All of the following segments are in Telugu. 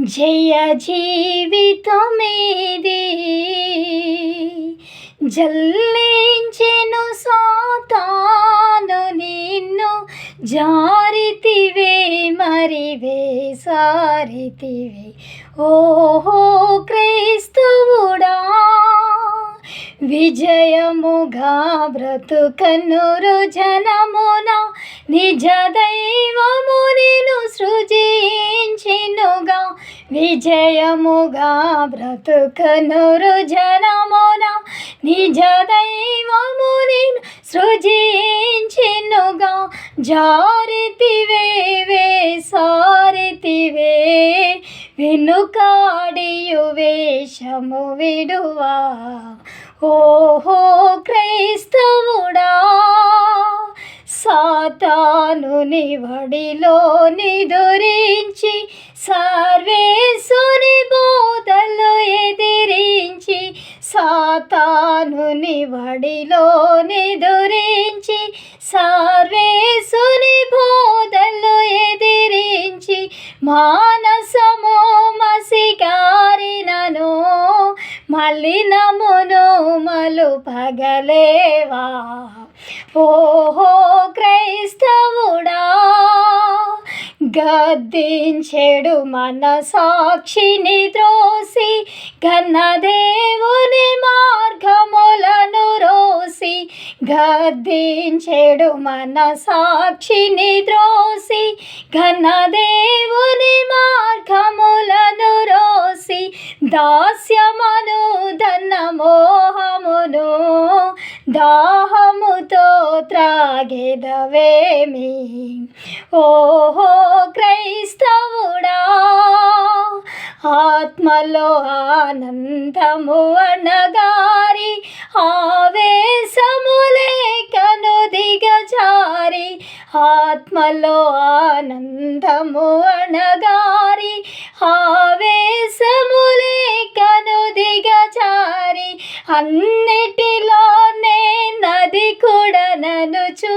జయ జీవితమేది జల్లించెను సాతాను నిన్ను జారితివే మరివే సారితివే ఓహో క్రైస్తవుడా విజయముగా బ్రతుకన్నురు జనమున నిజ దైవము నిన్ను సృజించెనుగా విజయముగా బ్రతుకన్నురు జనమున నిజ దైవము నిన్ను సృజించెనుగా జారితివే సారితివే వెనుకాడియు వేషము విడువా ఓహో క్రైస్తవుడా సాతానుని వడిలో నిదురించి సర్వేశ్వరి బోధలు ఎదిరించి సాతానుని వడిలో నిదురించి సర్వేశ్వరి బోధలు ఎదిరించి మానసము మసిగారినను మలినమును మలుపగలేవా ఓహో క్రైస్తవుడా గద్దించెడు మన సాక్షిని త్రోసి ఘనదేవుని మార్గములను రోసి గద్దించెడు మన సాక్షిని త్రోసి ఘనదేవుని మార్గములను రోసి దాస్యమను ధన మోహమును దాహముతో త్రాగెదవేమి ఓహో క్రైస్తవుడా ఆత్మలో ఆనందము అనగారి ఆవేశములేకను దిగజారి ఆత్మలో ఆనందము అనగారి ఆవేశములేకను దిగజారి అన్నిటిలోనే నది కూడా ననుచు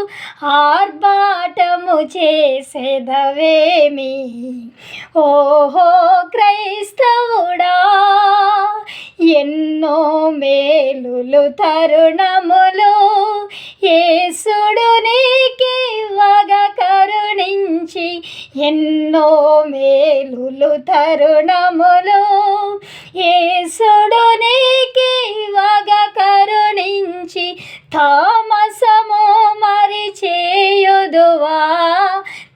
ఆర్భాటము చేసేదవేమి ఓహో క్రైస్తవుడా ఎన్నో మేలులు తరుణములు యేసుడు నీకివ్వగా కరుణించి ఎన్నో మేలులు తరుణములు యేసుడు నీకివ్వగా కరుణించి తామసము మరి చేయుదువా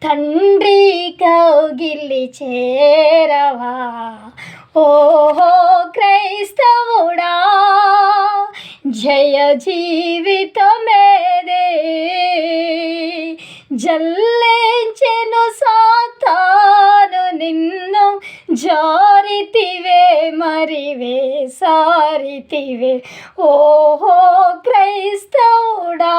తండ్రి కౌగిలి చేరవా ఓహో క్రైస్తవుడా జయ జీవితమేదే జల్లించెను సాతాను నిన్ను జారితివే మరివే సారితివే ఓహో క్రైస్తవుడా.